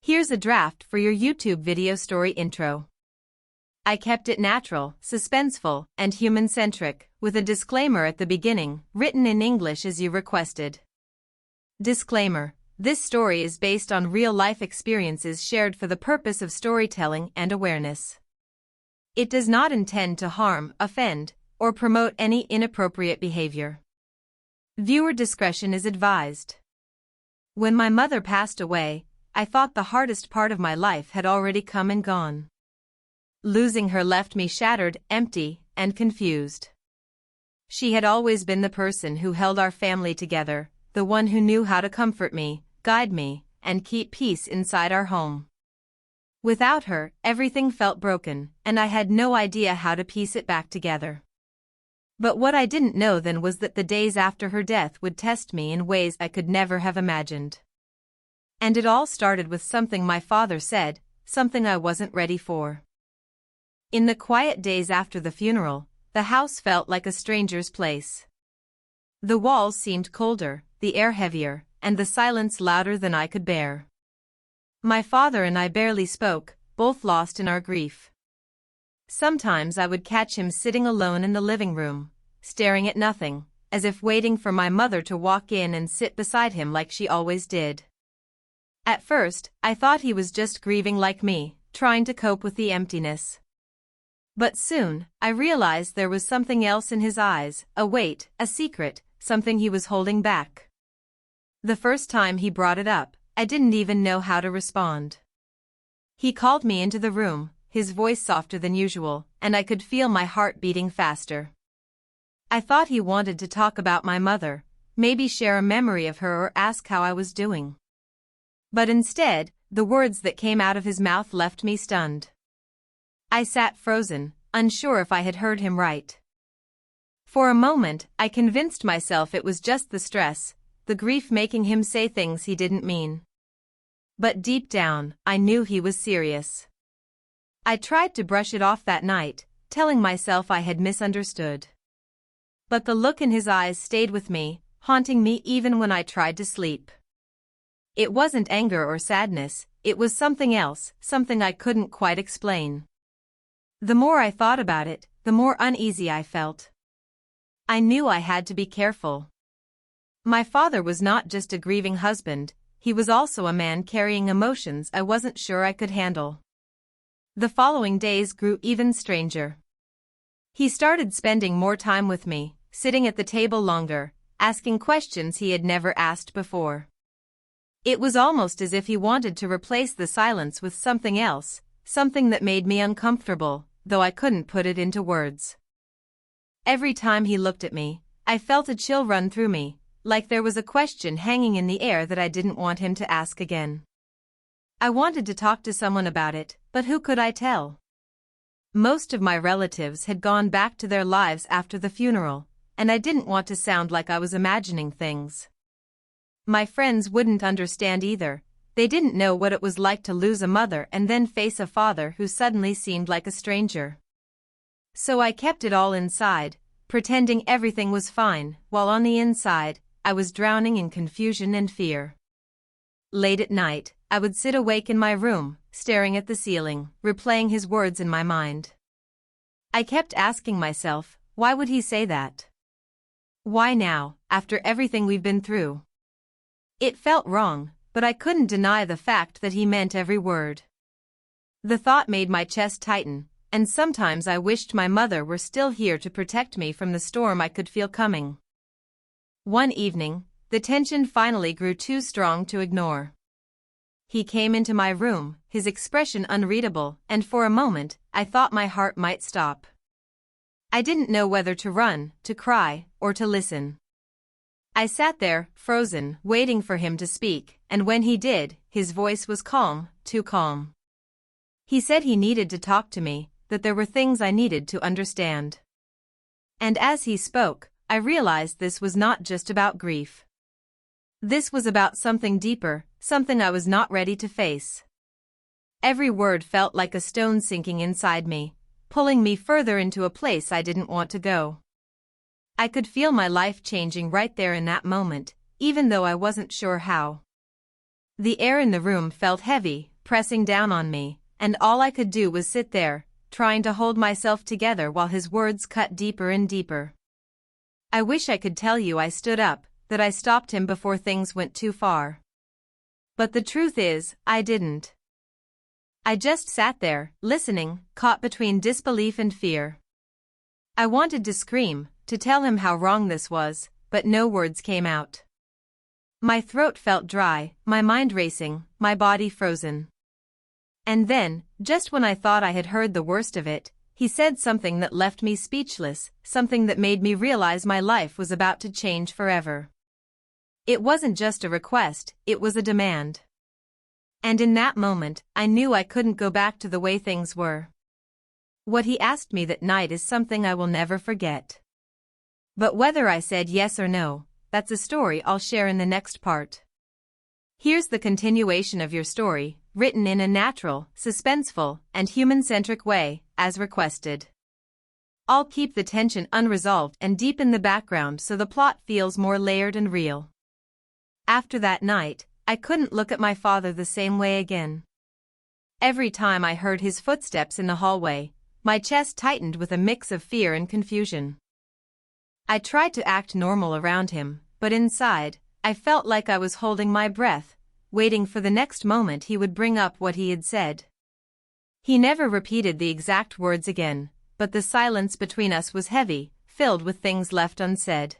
Here's a draft for your YouTube video story intro. I kept it natural, suspenseful, and human-centric, with a disclaimer at the beginning, written in English as you requested. Disclaimer: this story is based on real-life experiences shared for the purpose of storytelling and awareness. It does not intend to harm, offend, or promote any inappropriate behavior. Viewer discretion is advised. When my mother passed away, I thought the hardest part of my life had already come and gone. Losing her left me shattered, empty, and confused. She had always been the person who held our family together, the one who knew how to comfort me, guide me, and keep peace inside our home. Without her, everything felt broken, and I had no idea how to piece it back together. But what I didn't know then was that the days after her death would test me in ways I could never have imagined. And it all started with something my father said, something I wasn't ready for. In the quiet days after the funeral, the house felt like a stranger's place. The walls seemed colder, the air heavier, and the silence louder than I could bear. My father and I barely spoke, both lost in our grief. Sometimes I would catch him sitting alone in the living room, staring at nothing, as if waiting for my mother to walk in and sit beside him like she always did. At first, I thought he was just grieving like me, trying to cope with the emptiness. But soon, I realized there was something else in his eyes, a weight, a secret, something he was holding back. The first time he brought it up, I didn't even know how to respond. He called me into the room, his voice softer than usual, and I could feel my heart beating faster. I thought he wanted to talk about my mother, maybe share a memory of her or ask how I was doing. But instead, the words that came out of his mouth left me stunned. I sat frozen, unsure if I had heard him right. For a moment, I convinced myself it was just the stress, the grief making him say things he didn't mean. But deep down, I knew he was serious. I tried to brush it off that night, telling myself I had misunderstood. But the look in his eyes stayed with me, haunting me even when I tried to sleep. It wasn't anger or sadness, it was something else, something I couldn't quite explain. The more I thought about it, the more uneasy I felt. I knew I had to be careful. My father was not just a grieving husband, he was also a man carrying emotions I wasn't sure I could handle. The following days grew even stranger. He started spending more time with me, sitting at the table longer, asking questions he had never asked before. It was almost as if he wanted to replace the silence with something else, something that made me uncomfortable, though I couldn't put it into words. Every time he looked at me, I felt a chill run through me, like there was a question hanging in the air that I didn't want him to ask again. I wanted to talk to someone about it, but who could I tell? Most of my relatives had gone back to their lives after the funeral, and I didn't want to sound like I was imagining things. My friends wouldn't understand either. They didn't know what it was like to lose a mother and then face a father who suddenly seemed like a stranger. So I kept it all inside, pretending everything was fine, while on the inside, I was drowning in confusion and fear. Late at night, I would sit awake in my room, staring at the ceiling, replaying his words in my mind. I kept asking myself, why would he say that? Why now, after everything we've been through? It felt wrong, but I couldn't deny the fact that he meant every word. The thought made my chest tighten, and sometimes I wished my mother were still here to protect me from the storm I could feel coming. One evening, the tension finally grew too strong to ignore. He came into my room, his expression unreadable, and for a moment, I thought my heart might stop. I didn't know whether to run, to cry, or to listen. I sat there, frozen, waiting for him to speak, and when he did, his voice was calm, too calm. He said he needed to talk to me, that there were things I needed to understand. And as he spoke, I realized this was not just about grief. This was about something deeper, something I was not ready to face. Every word felt like a stone sinking inside me, pulling me further into a place I didn't want to go. I could feel my life changing right there in that moment, even though I wasn't sure how. The air in the room felt heavy, pressing down on me, and all I could do was sit there, trying to hold myself together while his words cut deeper and deeper. I wish I could tell you I stood up, that I stopped him before things went too far. But the truth is, I didn't. I just sat there, listening, caught between disbelief and fear. I wanted to scream, to tell him how wrong this was, but no words came out. My throat felt dry, my mind racing, my body frozen. And then, just when I thought I had heard the worst of it, he said something that left me speechless, something that made me realize my life was about to change forever. It wasn't just a request, it was a demand. And in that moment, I knew I couldn't go back to the way things were. What he asked me that night is something I will never forget. But whether I said yes or no, that's a story I'll share in the next part. Here's the continuation of your story, written in a natural, suspenseful, and human-centric way, as requested. I'll keep the tension unresolved and deepen the background so the plot feels more layered and real. After that night, I couldn't look at my father the same way again. Every time I heard his footsteps in the hallway, my chest tightened with a mix of fear and confusion. I tried to act normal around him, but inside, I felt like I was holding my breath, waiting for the next moment he would bring up what he had said. He never repeated the exact words again, but the silence between us was heavy, filled with things left unsaid.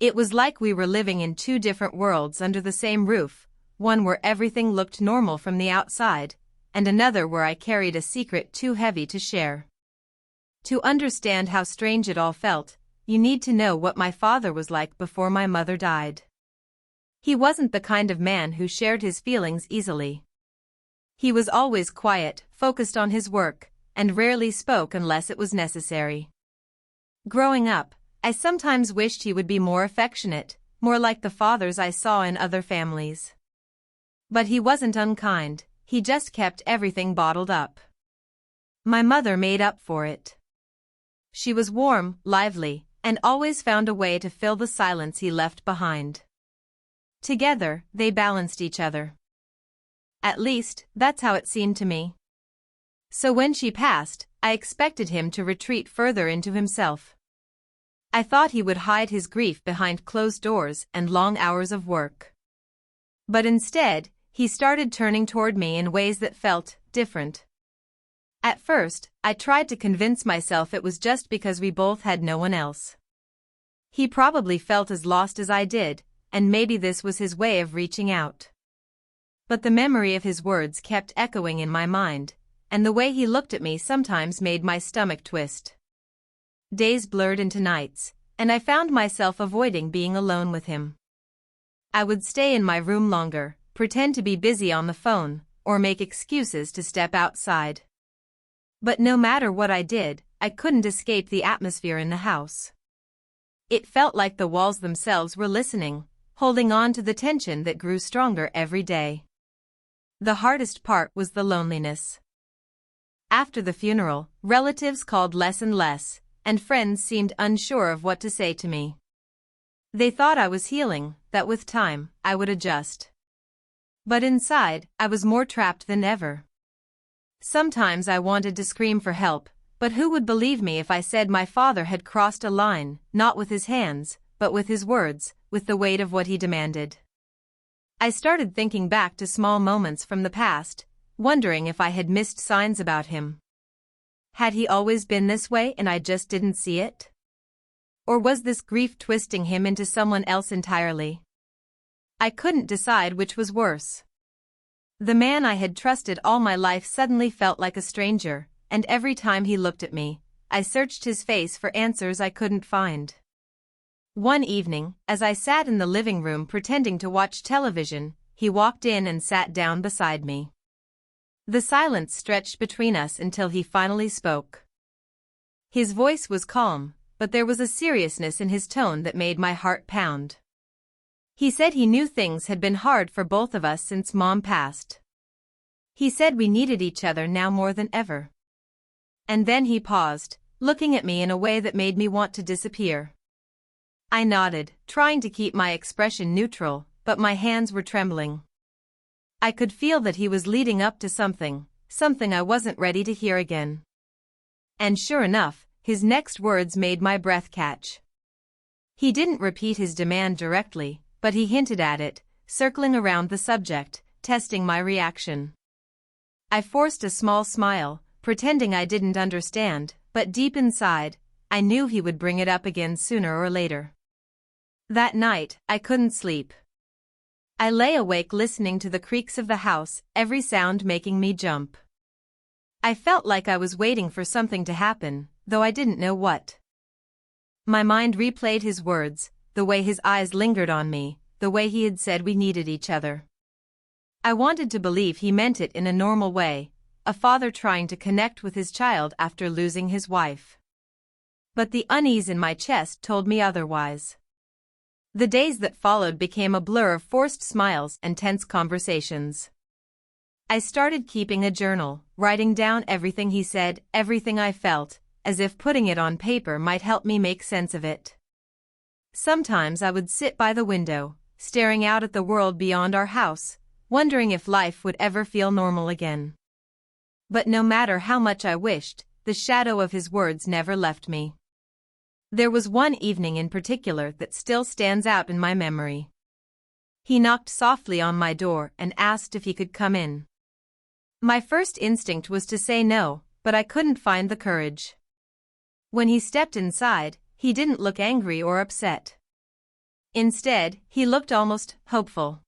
It was like we were living in two different worlds under the same roof, one where everything looked normal from the outside, and another where I carried a secret too heavy to share. To understand how strange it all felt, you need to know what my father was like before my mother died. He wasn't the kind of man who shared his feelings easily. He was always quiet, focused on his work, and rarely spoke unless it was necessary. Growing up, I sometimes wished he would be more affectionate, more like the fathers I saw in other families. But he wasn't unkind, he just kept everything bottled up. My mother made up for it. She was warm, lively, and always found a way to fill the silence he left behind. Together, they balanced each other. At least, that's how it seemed to me. So when she passed, I expected him to retreat further into himself. I thought he would hide his grief behind closed doors and long hours of work. But instead, he started turning toward me in ways that felt different. At first, I tried to convince myself it was just because we both had no one else. He probably felt as lost as I did, and maybe this was his way of reaching out. But the memory of his words kept echoing in my mind, and the way he looked at me sometimes made my stomach twist. Days blurred into nights, and I found myself avoiding being alone with him. I would stay in my room longer, pretend to be busy on the phone, or make excuses to step outside. But no matter what I did, I couldn't escape the atmosphere in the house. It felt like the walls themselves were listening, holding on to the tension that grew stronger every day. The hardest part was the loneliness. After the funeral, relatives called less and less, and friends seemed unsure of what to say to me. They thought I was healing, that with time, I would adjust. But inside, I was more trapped than ever. Sometimes I wanted to scream for help, but who would believe me if I said my father had crossed a line, not with his hands, but with his words, with the weight of what he demanded. I started thinking back to small moments from the past, wondering if I had missed signs about him. Had he always been this way and I just didn't see it? Or was this grief twisting him into someone else entirely? I couldn't decide which was worse. The man I had trusted all my life suddenly felt like a stranger, and every time he looked at me, I searched his face for answers I couldn't find. One evening, as I sat in the living room pretending to watch television, he walked in and sat down beside me. The silence stretched between us until he finally spoke. His voice was calm, but there was a seriousness in his tone that made my heart pound. He said he knew things had been hard for both of us since Mom passed. He said we needed each other now more than ever. And then he paused, looking at me in a way that made me want to disappear. I nodded, trying to keep my expression neutral, but my hands were trembling. I could feel that he was leading up to something I wasn't ready to hear again. And sure enough, his next words made my breath catch. He didn't repeat his demand directly, but he hinted at it, circling around the subject, testing my reaction. I forced a small smile, pretending I didn't understand, but deep inside, I knew he would bring it up again sooner or later. That night, I couldn't sleep. I lay awake listening to the creaks of the house, every sound making me jump. I felt like I was waiting for something to happen, though I didn't know what. My mind replayed his words, the way his eyes lingered on me, the way he had said we needed each other. I wanted to believe he meant it in a normal way, a father trying to connect with his child after losing his wife. But the unease in my chest told me otherwise. The days that followed became a blur of forced smiles and tense conversations. I started keeping a journal, writing down everything he said, everything I felt, as if putting it on paper might help me make sense of it. Sometimes I would sit by the window, staring out at the world beyond our house, wondering if life would ever feel normal again. But no matter how much I wished, the shadow of his words never left me. There was one evening in particular that still stands out in my memory. He knocked softly on my door and asked if he could come in. My first instinct was to say no, but I couldn't find the courage. When he stepped inside, he didn't look angry or upset. Instead, he looked almost hopeful.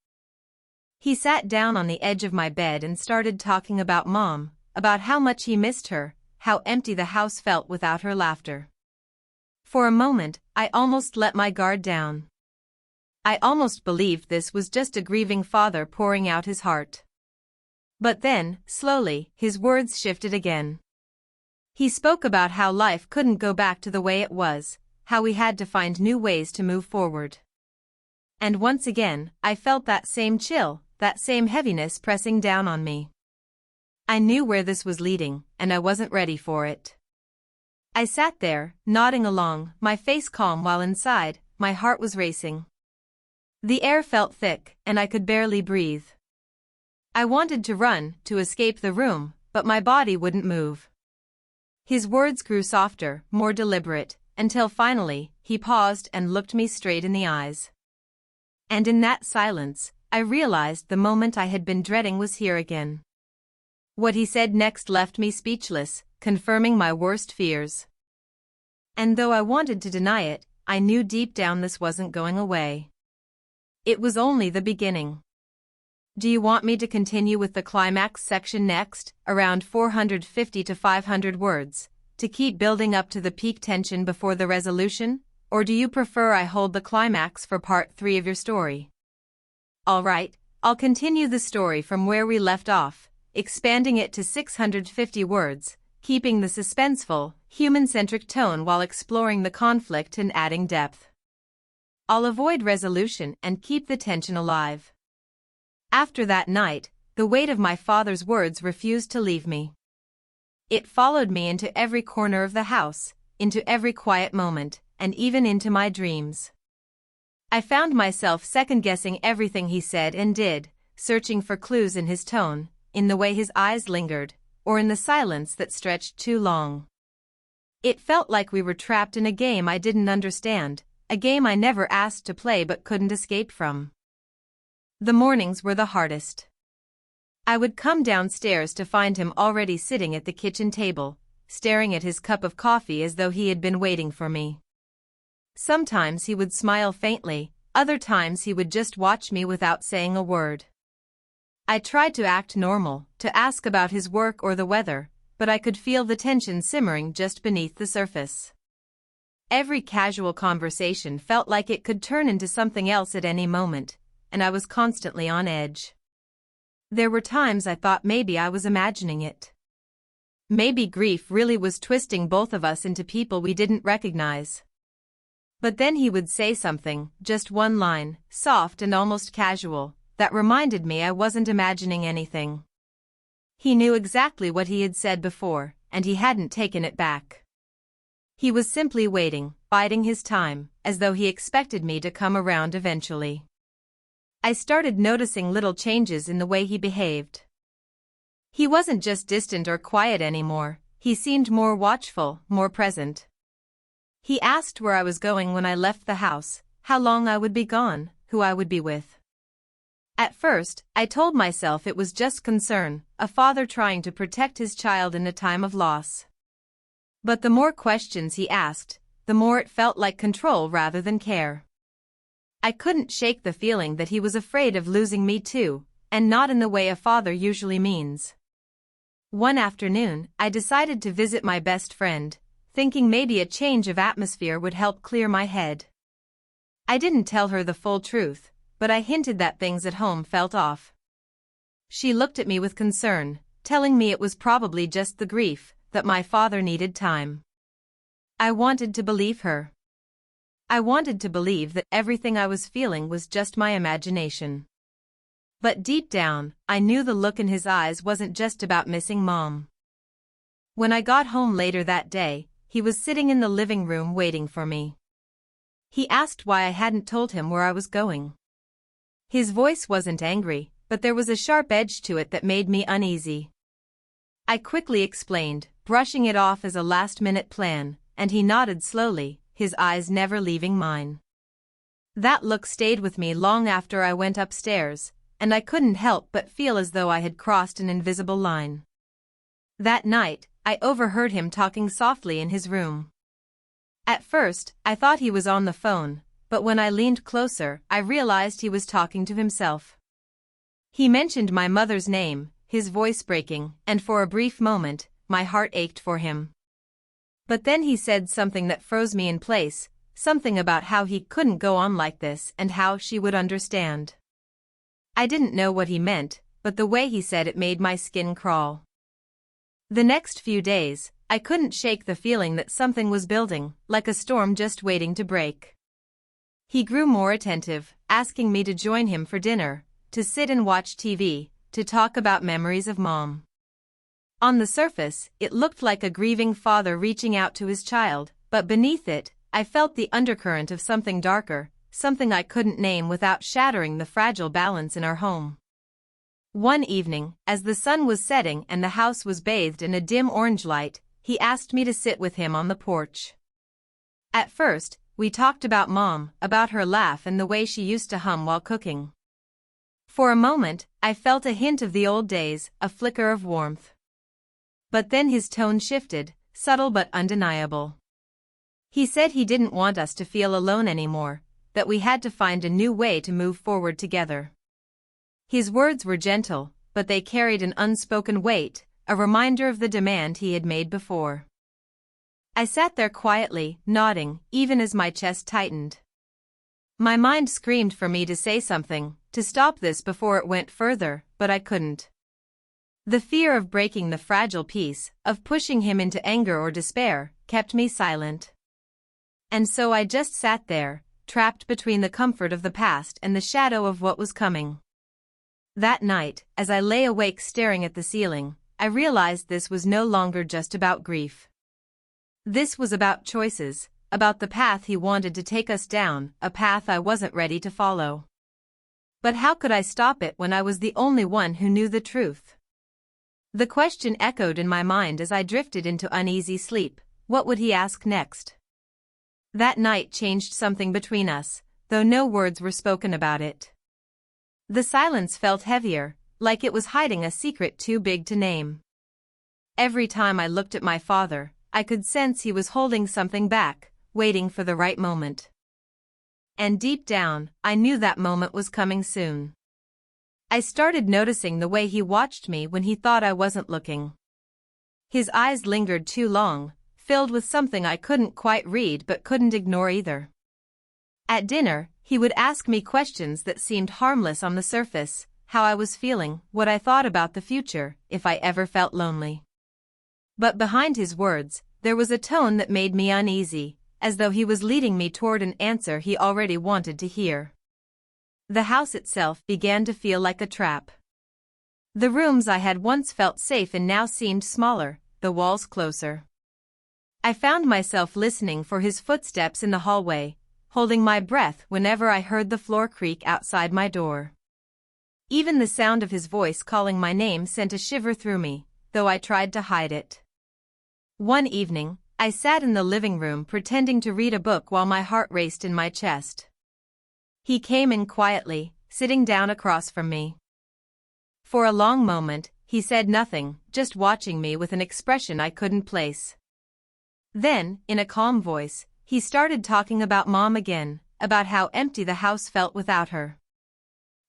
He sat down on the edge of my bed and started talking about Mom, about how much he missed her, how empty the house felt without her laughter. For a moment, I almost let my guard down. I almost believed this was just a grieving father pouring out his heart. But then, slowly, his words shifted again. He spoke about how life couldn't go back to the way it was, how we had to find new ways to move forward. And once again, I felt that same chill, that same heaviness pressing down on me. I knew where this was leading, and I wasn't ready for it. I sat there, nodding along, my face calm while inside, my heart was racing. The air felt thick, and I could barely breathe. I wanted to run, to escape the room, but my body wouldn't move. His words grew softer, more deliberate, until finally, he paused and looked me straight in the eyes. And in that silence, I realized the moment I had been dreading was here again. What he said next left me speechless, confirming my worst fears. And though I wanted to deny it, I knew deep down this wasn't going away. It was only the beginning. Do you want me to continue with the climax section next, around 450 to 500 words, to keep building up to the peak tension before the resolution, or do you prefer I hold the climax for part 3 of your story? Alright, I'll continue the story from where we left off, expanding it to 650 words, keeping the suspenseful, human-centric tone while exploring the conflict and adding depth. I'll avoid resolution and keep the tension alive. After that night, the weight of my father's words refused to leave me. It followed me into every corner of the house, into every quiet moment, and even into my dreams. I found myself second-guessing everything he said and did, searching for clues in his tone, in the way his eyes lingered, or in the silence that stretched too long. It felt like we were trapped in a game I didn't understand, a game I never asked to play but couldn't escape from. The mornings were the hardest. I would come downstairs to find him already sitting at the kitchen table, staring at his cup of coffee as though he had been waiting for me. Sometimes he would smile faintly, other times he would just watch me without saying a word. I tried to act normal, to ask about his work or the weather, but I could feel the tension simmering just beneath the surface. Every casual conversation felt like it could turn into something else at any moment, and I was constantly on edge. There were times I thought maybe I was imagining it. Maybe grief really was twisting both of us into people we didn't recognize. But then he would say something, just one line, soft and almost casual, that reminded me I wasn't imagining anything. He knew exactly what he had said before, and he hadn't taken it back. He was simply waiting, biding his time, as though he expected me to come around eventually. I started noticing little changes in the way he behaved. He wasn't just distant or quiet anymore, he seemed more watchful, more present. He asked where I was going when I left the house, how long I would be gone, who I would be with. At first, I told myself it was just concern, a father trying to protect his child in a time of loss. But the more questions he asked, the more it felt like control rather than care. I couldn't shake the feeling that he was afraid of losing me too, and not in the way a father usually means. One afternoon, I decided to visit my best friend, thinking maybe a change of atmosphere would help clear my head. I didn't tell her the full truth, but I hinted that things at home felt off. She looked at me with concern, telling me it was probably just the grief, that my father needed time. I wanted to believe her. I wanted to believe that everything I was feeling was just my imagination. But deep down, I knew the look in his eyes wasn't just about missing Mom. When I got home later that day, he was sitting in the living room waiting for me. He asked why I hadn't told him where I was going. His voice wasn't angry, but there was a sharp edge to it that made me uneasy. I quickly explained, brushing it off as a last-minute plan, and he nodded slowly, his eyes never leaving mine. That look stayed with me long after I went upstairs, and I couldn't help but feel as though I had crossed an invisible line. That night, I overheard him talking softly in his room. At first, I thought he was on the phone, but when I leaned closer, I realized he was talking to himself. He mentioned my mother's name, his voice breaking, and for a brief moment, my heart ached for him. But then he said something that froze me in place, something about how he couldn't go on like this and how she would understand. I didn't know what he meant, but the way he said it made my skin crawl. The next few days, I couldn't shake the feeling that something was building, like a storm just waiting to break. He grew more attentive, asking me to join him for dinner, to sit and watch TV, to talk about memories of Mom. On the surface, it looked like a grieving father reaching out to his child, but beneath it, I felt the undercurrent of something darker, something I couldn't name without shattering the fragile balance in our home. One evening, as the sun was setting and the house was bathed in a dim orange light, he asked me to sit with him on the porch. At first, we talked about Mom, about her laugh and the way she used to hum while cooking. For a moment, I felt a hint of the old days, a flicker of warmth. But then his tone shifted, subtle but undeniable. He said he didn't want us to feel alone anymore, that we had to find a new way to move forward together. His words were gentle, but they carried an unspoken weight, a reminder of the demand he had made before. I sat there quietly, nodding, even as my chest tightened. My mind screamed for me to say something, to stop this before it went further, but I couldn't. The fear of breaking the fragile peace, of pushing him into anger or despair, kept me silent. And so I just sat there, trapped between the comfort of the past and the shadow of what was coming. That night, as I lay awake staring at the ceiling, I realized this was no longer just about grief. This was about choices, about the path he wanted to take us down, a path I wasn't ready to follow. But how could I stop it when I was the only one who knew the truth? The question echoed in my mind as I drifted into uneasy sleep. What would he ask next? That night changed something between us, though no words were spoken about it. The silence felt heavier, like it was hiding a secret too big to name. Every time I looked at my father, I could sense he was holding something back, waiting for the right moment. And deep down, I knew that moment was coming soon. I started noticing the way he watched me when he thought I wasn't looking. His eyes lingered too long, filled with something I couldn't quite read but couldn't ignore either. At dinner, he would ask me questions that seemed harmless on the surface, how I was feeling, what I thought about the future, if I ever felt lonely. But behind his words, there was a tone that made me uneasy, as though he was leading me toward an answer he already wanted to hear. The house itself began to feel like a trap. The rooms I had once felt safe in now seemed smaller, the walls closer. I found myself listening for his footsteps in the hallway, holding my breath whenever I heard the floor creak outside my door. Even the sound of his voice calling my name sent a shiver through me, though I tried to hide it. One evening, I sat in the living room pretending to read a book while my heart raced in my chest. He came in quietly, sitting down across from me. For a long moment, he said nothing, just watching me with an expression I couldn't place. Then, in a calm voice, he started talking about Mom again, about how empty the house felt without her.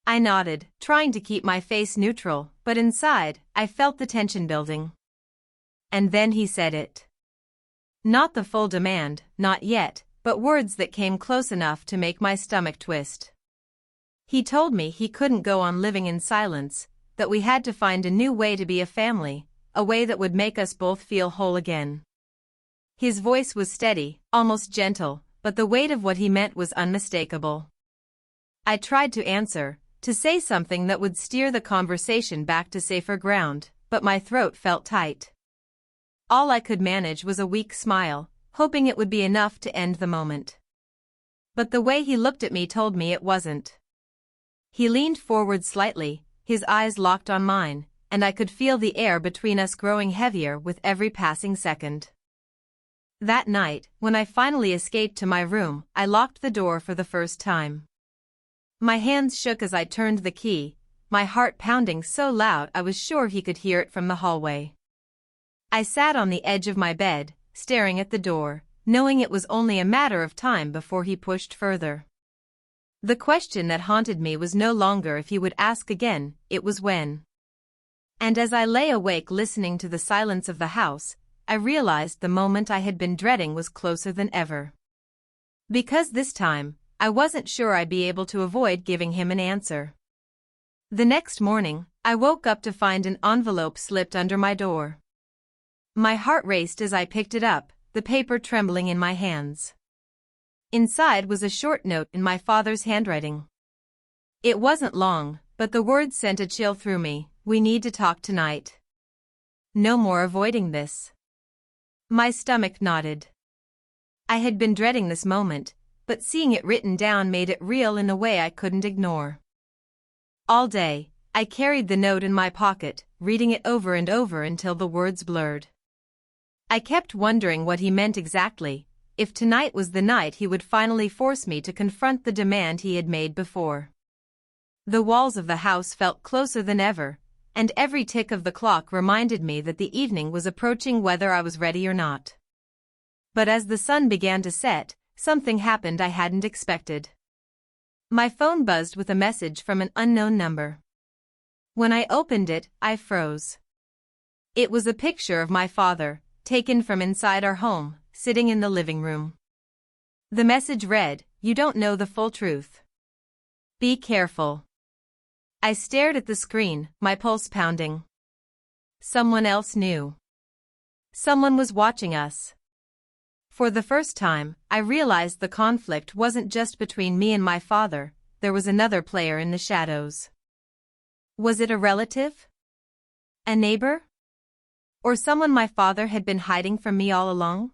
I nodded, trying to keep my face neutral, but inside, I felt the tension building. And then he said it. Not the full demand, not yet, but words that came close enough to make my stomach twist. He told me he couldn't go on living in silence, that we had to find a new way to be a family, a way that would make us both feel whole again. His voice was steady, almost gentle, but the weight of what he meant was unmistakable. I tried to answer, to say something that would steer the conversation back to safer ground, but my throat felt tight. All I could manage was a weak smile, hoping it would be enough to end the moment. But the way he looked at me told me it wasn't. He leaned forward slightly, his eyes locked on mine, and I could feel the air between us growing heavier with every passing second. That night, when I finally escaped to my room, I locked the door for the first time. My hands shook as I turned the key, my heart pounding so loud I was sure he could hear it from the hallway. I sat on the edge of my bed, staring at the door, knowing it was only a matter of time before he pushed further. The question that haunted me was no longer if he would ask again, it was when. And as I lay awake listening to the silence of the house, I realized the moment I had been dreading was closer than ever. Because this time, I wasn't sure I'd be able to avoid giving him an answer. The next morning, I woke up to find an envelope slipped under my door. My heart raced as I picked it up, the paper trembling in my hands. Inside was a short note in my father's handwriting. It wasn't long, but the words sent a chill through me. We need to talk tonight. No more avoiding this. My stomach nodded. I had been dreading this moment, but seeing it written down made it real in a way I couldn't ignore. All day, I carried the note in my pocket, reading it over and over until the words blurred. I kept wondering what he meant exactly, if tonight was the night he would finally force me to confront the demand he had made before. The walls of the house felt closer than ever, and every tick of the clock reminded me that the evening was approaching whether I was ready or not. But as the sun began to set, something happened I hadn't expected. My phone buzzed with a message from an unknown number. When I opened it, I froze. It was a picture of my father, taken from inside our home, sitting in the living room. The message read, "You don't know the full truth. Be careful." I stared at the screen, my pulse pounding. Someone else knew. Someone was watching us. For the first time, I realized the conflict wasn't just between me and my father, there was another player in the shadows. Was it a relative? A neighbor? Or someone my father had been hiding from me all along?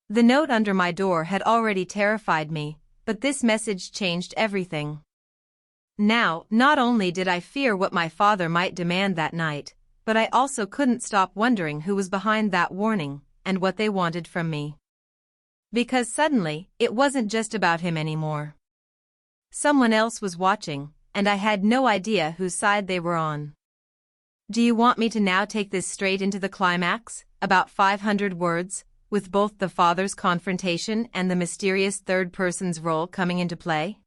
The note under my door had already terrified me, but this message changed everything. Now, not only did I fear what my father might demand that night, but I also couldn't stop wondering who was behind that warning, and what they wanted from me. Because suddenly, it wasn't just about him anymore. Someone else was watching, and I had no idea whose side they were on. Do you want me to now take this straight into the climax, about 500 words, with both the father's confrontation and the mysterious third person's role coming into play?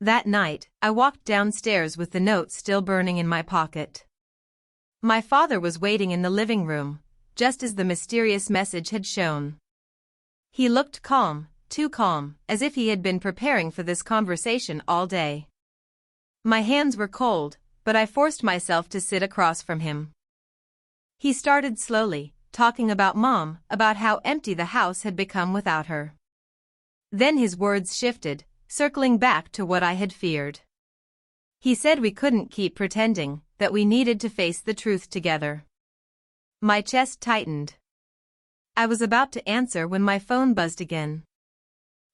That night, I walked downstairs with the note still burning in my pocket. My father was waiting in the living room, just as the mysterious message had shown. He looked calm, too calm, as if he had been preparing for this conversation all day. My hands were cold, but I forced myself to sit across from him. He started slowly, talking about Mom, about how empty the house had become without her. Then his words shifted, circling back to what I had feared. He said we couldn't keep pretending, that we needed to face the truth together. My chest tightened. I was about to answer when my phone buzzed again.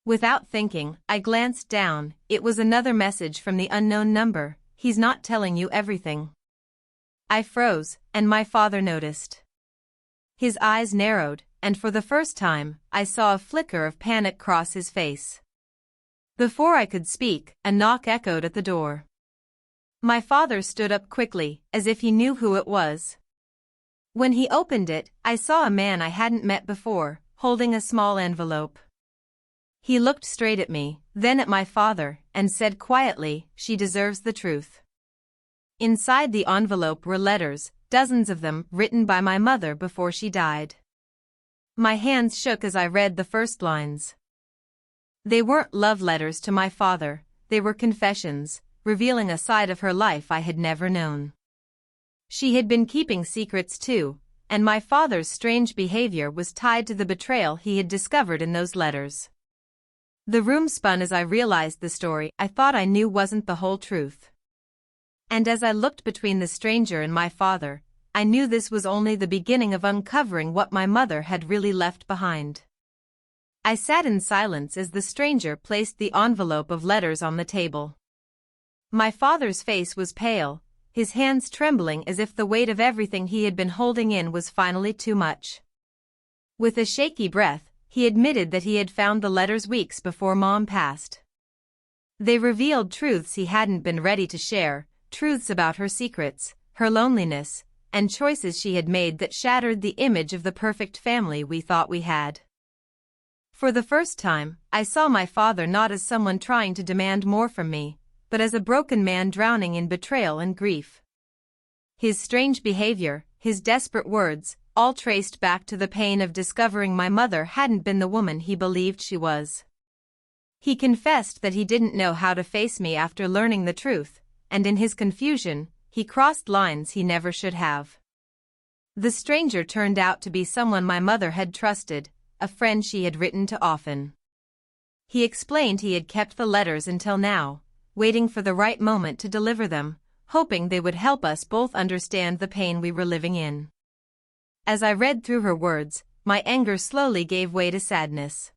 Without thinking, I glanced down. It was another message from the unknown number. he's not telling you everything." I froze, and my father noticed. His eyes narrowed, and for the first time, I saw a flicker of panic cross his face. Before I could speak, a knock echoed at the door. My father stood up quickly, as if he knew who it was. When he opened it, I saw a man I hadn't met before, holding a small envelope. He looked straight at me, then at my father, and said quietly, "She deserves the truth." Inside the envelope were letters, dozens of them, written by my mother before she died. My hands shook as I read the first lines. They weren't love letters to my father, they were confessions, revealing a side of her life I had never known. She had been keeping secrets too, and my father's strange behavior was tied to the betrayal he had discovered in those letters. The room spun as I realized the story I thought I knew wasn't the whole truth. And as I looked between the stranger and my father, I knew this was only the beginning of uncovering what my mother had really left behind. I sat in silence as the stranger placed the envelope of letters on the table. My father's face was pale, his hands trembling as if the weight of everything he had been holding in was finally too much. With a shaky breath, he admitted that he had found the letters weeks before Mom passed. They revealed truths he hadn't been ready to share, truths about her secrets, her loneliness, and choices she had made that shattered the image of the perfect family we thought we had. For the first time, I saw my father not as someone trying to demand more from me, but as a broken man drowning in betrayal and grief. His strange behavior, his desperate words, all traced back to the pain of discovering my mother hadn't been the woman he believed she was. He confessed that he didn't know how to face me after learning the truth, and in his confusion, he crossed lines he never should have. The stranger turned out to be someone my mother had trusted, a friend she had written to often. He explained he had kept the letters until now, waiting for the right moment to deliver them, hoping they would help us both understand the pain we were living in. As I read through her words, my anger slowly gave way to sadness.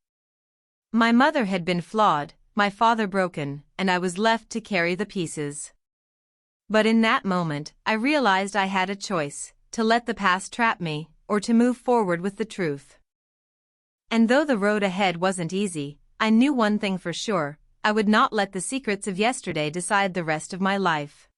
My mother had been flawed, my father broken, and I was left to carry the pieces. But in that moment, I realized I had a choice, to let the past trap me, or to move forward with the truth. And though the road ahead wasn't easy, I knew one thing for sure: I would not let the secrets of yesterday decide the rest of my life.